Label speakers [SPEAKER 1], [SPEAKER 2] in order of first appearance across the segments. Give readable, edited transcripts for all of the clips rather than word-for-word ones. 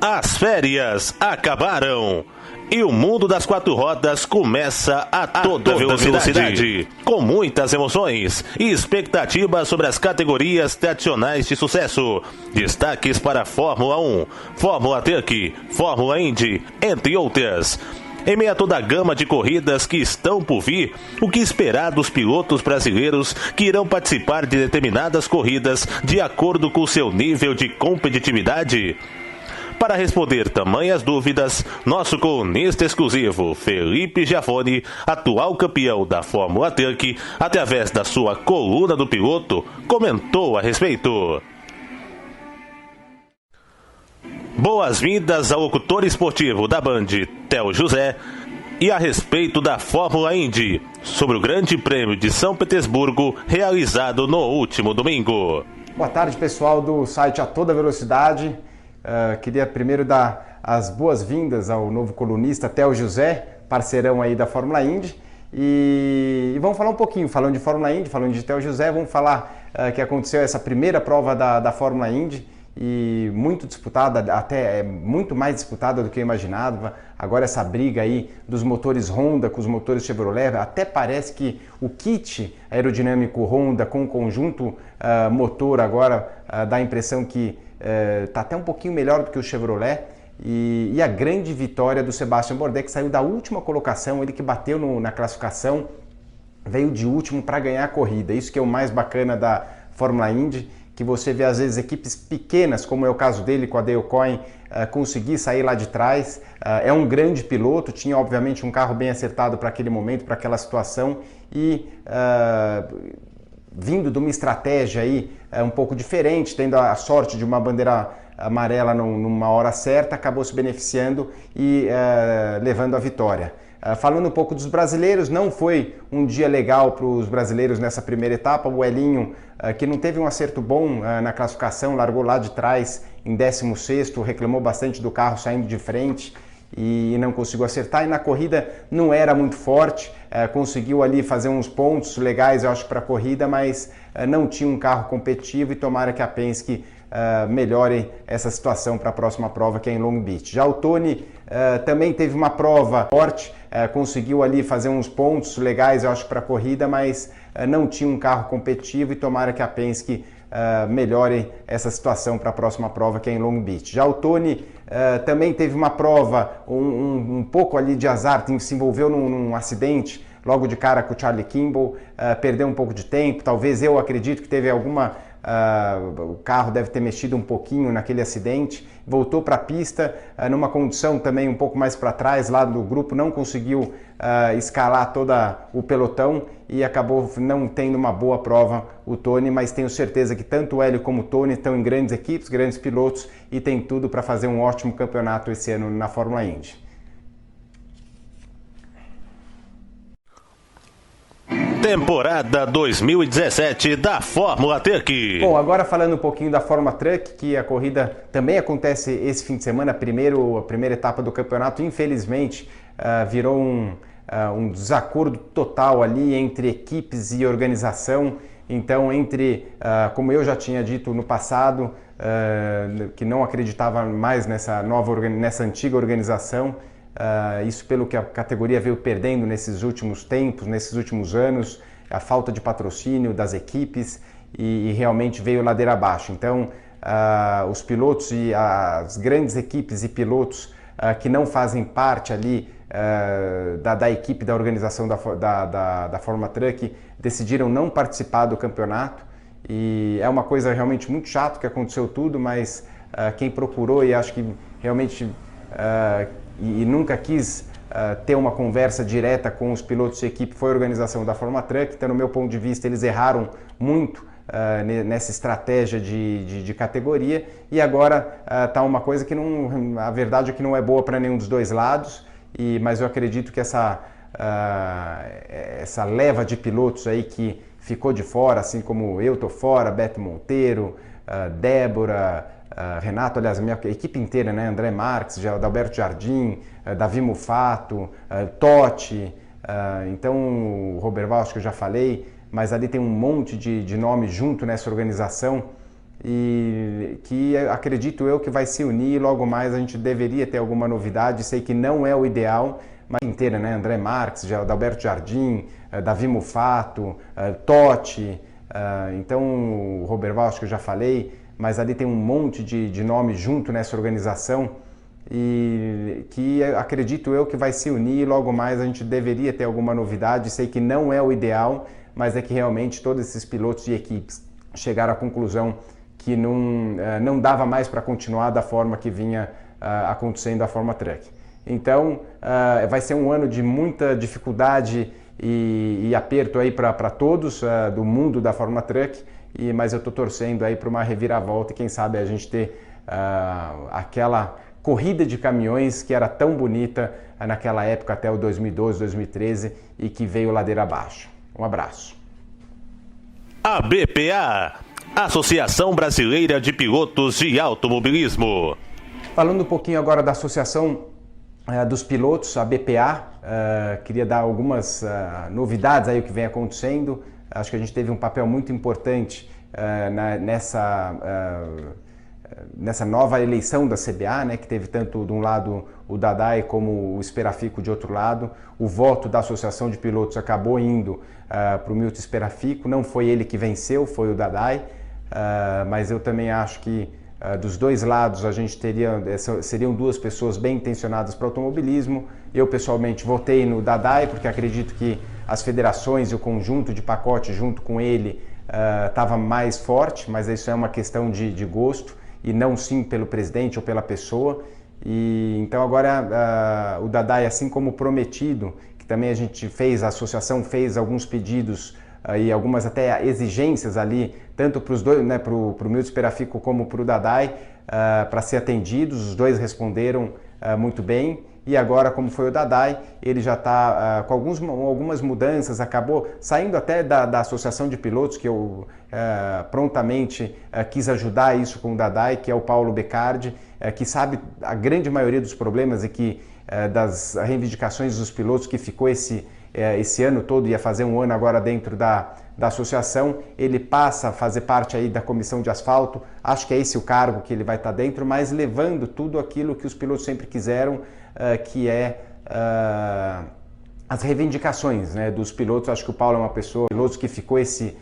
[SPEAKER 1] As férias acabaram e o mundo das quatro rodas começa a toda velocidade, com muitas emoções e expectativas sobre as categorias tradicionais de sucesso. Destaques para a Fórmula 1, Fórmula Truck, Fórmula Indy, entre outras. Em meio a toda a gama de corridas que estão por vir, o que esperar dos pilotos brasileiros que irão participar de determinadas corridas de acordo com seu nível de competitividade? Para responder tamanhas dúvidas, nosso colunista exclusivo, Felipe Giafone, atual campeão da Fórmula Truck, através da sua coluna do piloto, comentou a respeito. Boas-vindas ao locutor esportivo da Band, Theo José, e a respeito da Fórmula Indy, sobre o Grande Prêmio de São Petersburgo, realizado no último domingo.
[SPEAKER 2] Boa tarde, pessoal do site A Toda Velocidade. Queria primeiro dar as boas-vindas ao novo colunista Theo José, parceirão aí da Fórmula Indy. E vamos falar um pouquinho, falando de Fórmula Indy, falando de Theo José, vamos falar que aconteceu essa primeira prova da Fórmula Indy. E muito disputada, até muito mais disputada do que eu imaginava. Agora essa briga aí dos motores Honda com os motores Chevrolet, até parece que o kit aerodinâmico Honda com o conjunto motor agora dá a impressão que está até um pouquinho melhor do que o Chevrolet. E a grande vitória do Sebastian Bourdais, que saiu da última colocação, ele que bateu na classificação, veio de último para ganhar a corrida. Isso que é o mais bacana da Fórmula Indy, que você vê às vezes equipes pequenas, como é o caso dele com a Dale Coyne, conseguir sair lá de trás. É um grande piloto, tinha obviamente um carro bem acertado para aquele momento, para aquela situação, e vindo de uma estratégia aí um pouco diferente, tendo a sorte de uma bandeira amarela numa hora certa, acabou se beneficiando e levando a vitória. Falando um pouco dos brasileiros, não foi um dia legal para os brasileiros nessa primeira etapa. O Elinho, que não teve um acerto bom na classificação, largou lá de trás em 16º, reclamou bastante do carro saindo de frente e não conseguiu acertar. E na corrida não era muito forte, conseguiu ali fazer uns pontos legais, eu acho, para a corrida, mas não tinha um carro competitivo e tomara que a Penske melhore essa situação para a próxima prova, que é em Long Beach. Já o Tony também teve uma prova forte, conseguiu ali fazer uns pontos legais, eu acho, para a corrida, mas não tinha um carro competitivo e tomara que a Penske melhore essa situação para a próxima prova, que é em Long Beach. Já o Tony também teve uma prova, um pouco ali de azar, se envolveu num acidente logo de cara com o Charlie Kimball, perdeu um pouco de tempo, talvez, eu acredito que teve o carro deve ter mexido um pouquinho naquele acidente, voltou para a pista numa condição também um pouco mais para trás lá do grupo, não conseguiu escalar todo o pelotão e acabou não tendo uma boa prova o Tony, mas tenho certeza que tanto o Hélio como o Tony estão em grandes equipes, grandes pilotos e tem tudo para fazer um ótimo campeonato esse ano na Fórmula Indy.
[SPEAKER 1] Temporada 2017 da Fórmula Truck.
[SPEAKER 2] Bom, agora falando um pouquinho da Fórmula Truck, que a corrida também acontece esse fim de semana, a primeira etapa do campeonato, infelizmente, virou um desacordo total ali entre equipes e organização. Então, como eu já tinha dito no passado, que não acreditava mais nessa antiga organização, isso pelo que a categoria veio perdendo nesses últimos tempos, nesses últimos anos, a falta de patrocínio das equipes e realmente veio ladeira abaixo. Então, os pilotos e as grandes equipes e pilotos que não fazem parte ali da equipe da organização da Fórmula Truck decidiram não participar do campeonato e é uma coisa realmente muito chata que aconteceu tudo, mas quem procurou e acho que realmente e nunca quis ter uma conversa direta com os pilotos de equipe foi a organização da Fórmula Truck. Então, no meu ponto de vista, eles erraram muito nessa estratégia de categoria e agora está uma coisa que a verdade é que não é boa para nenhum dos dois lados, mas eu acredito que essa leva de pilotos aí que ficou de fora, assim como eu estou fora, Beto Monteiro, Débora, Renato, aliás, a minha equipe inteira, né? André Marques, Adalberto Jardim, Davi Mufato, Totti, então o Roberval, acho que eu já falei, mas ali tem um monte de nome junto nessa organização e que acredito eu que vai se unir. Logo mais a gente deveria ter alguma novidade. Sei que não é o ideal, mas inteira, né? André Marques, Adalberto Jardim, Davi Mufato, Totti, então o Roberval, acho que eu já falei, mas ali tem um monte de nomes junto nessa organização e que acredito eu que vai se unir. Logo mais a gente deveria ter alguma novidade. Sei que não é o ideal, mas é que realmente todos esses pilotos e equipes chegaram à conclusão que não dava mais para continuar da forma que vinha acontecendo a Fórmula Truck. Então vai ser um ano de muita dificuldade e aperto aí para todos do mundo da Fórmula Truck, mas eu estou torcendo aí para uma reviravolta e quem sabe a gente ter aquela corrida de caminhões que era tão bonita naquela época até o 2012, 2013 e que veio ladeira abaixo. Um abraço.
[SPEAKER 1] A BPA, Associação Brasileira de Pilotos de Automobilismo.
[SPEAKER 2] Falando um pouquinho agora da Associação dos Pilotos, a BPA, queria dar algumas novidades aí o que vem acontecendo. Acho que a gente teve um papel muito importante nessa nova eleição da CBA, né, que teve tanto de um lado o Dadai como o Esperafico de outro lado. O voto da Associação de Pilotos acabou indo para o Milton Esperafico. Não foi ele que venceu, foi o Dadai, mas eu também acho que dos dois lados a gente seriam duas pessoas bem intencionadas para o automobilismo. Eu pessoalmente votei no Dadai porque acredito que as federações e o conjunto de pacote junto com ele estava mais forte, mas isso é uma questão de gosto e não sim pelo presidente ou pela pessoa. E então agora o Dadai, assim como prometido, que também a associação fez alguns pedidos e algumas até exigências ali, tanto para os dois, né, para o Milton Esperafico como para o Dadai, para ser atendidos. Os dois responderam muito bem. E agora, como foi o Dadai, ele já está com algumas mudanças, acabou saindo até da Associação de Pilotos, que eu prontamente quis ajudar isso com o Dadai, que é o Paulo Becardi, que sabe a grande maioria dos problemas e que das reivindicações dos pilotos, que ficou esse ano todo, ia fazer um ano agora dentro da associação. Ele passa a fazer parte aí da comissão de asfalto. Acho que é esse o cargo que ele vai estar dentro, mas levando tudo aquilo que os pilotos sempre quiseram, que é as reivindicações, né, dos pilotos. Acho que o Paulo é uma pessoa, pilotos que ficou esse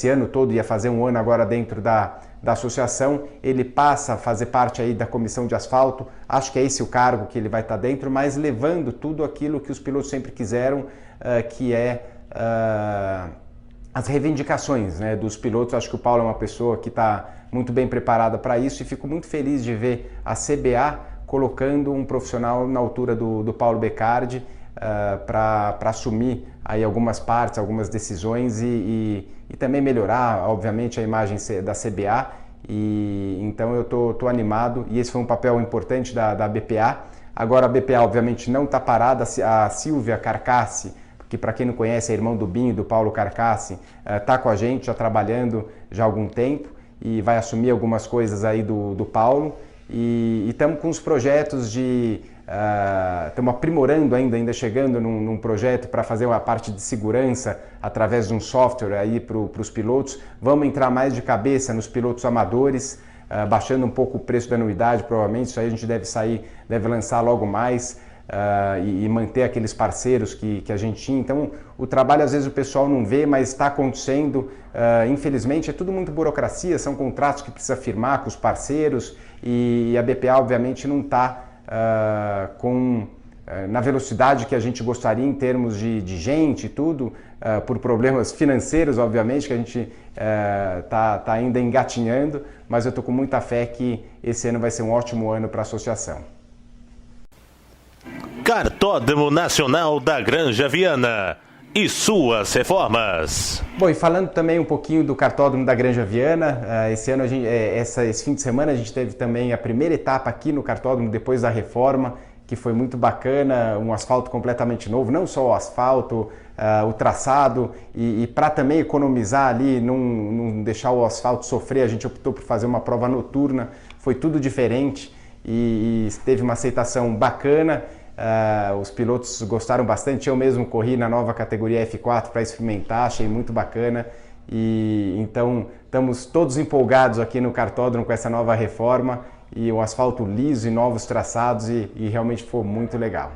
[SPEAKER 2] ano todo, ia fazer um ano agora dentro da associação. Ele passa a fazer parte aí da comissão de asfalto. Acho que é esse o cargo que ele vai estar dentro, mas levando tudo aquilo que os pilotos sempre quiseram, que é as reivindicações, né, dos pilotos. Acho que o Paulo é uma pessoa que está muito bem preparada para isso e fico muito feliz de ver a CBA colocando um profissional na altura do Paulo Becardi para assumir aí algumas partes, algumas decisões e também melhorar, obviamente, a imagem da CBA. E então eu tô animado e esse foi um papel importante da BPA. Agora a BPA obviamente não está parada. A Silvia Carcassi, que para quem não conhece é irmão do Binho, do Paulo Carcassi, está com a gente, já trabalhando já há algum tempo e vai assumir algumas coisas aí do Paulo. E estamos com os projetos estamos aprimorando ainda chegando num projeto para fazer uma parte de segurança através de um software aí para os pilotos. Vamos entrar mais de cabeça nos pilotos amadores, baixando um pouco o preço da anuidade, provavelmente. Isso aí a gente deve lançar logo mais e manter aqueles parceiros que a gente tinha. Então o trabalho às vezes o pessoal não vê, mas está acontecendo. Infelizmente é tudo muito burocracia, são contratos que precisa firmar com os parceiros e a BPA obviamente não está na velocidade que a gente gostaria em termos de gente e tudo, por problemas financeiros, obviamente, que a gente tá ainda engatinhando, mas eu estou com muita fé que esse ano vai ser um ótimo ano para a associação.
[SPEAKER 1] Cartódromo Nacional da Granja Viana e suas reformas.
[SPEAKER 2] Bom, e falando também um pouquinho do Cartódromo da Granja Viana, esse ano, esse fim de semana a gente teve também a primeira etapa aqui no cartódromo depois da reforma, que foi muito bacana, um asfalto completamente novo, não só o asfalto, o traçado, e para também economizar ali, não deixar o asfalto sofrer, a gente optou por fazer uma prova noturna, foi tudo diferente e teve uma aceitação bacana. Os pilotos gostaram bastante, eu mesmo corri na nova categoria F4 para experimentar, achei muito bacana e então Estamos todos empolgados aqui no kartódromo com essa nova reforma e o asfalto liso e novos traçados e realmente foi muito legal.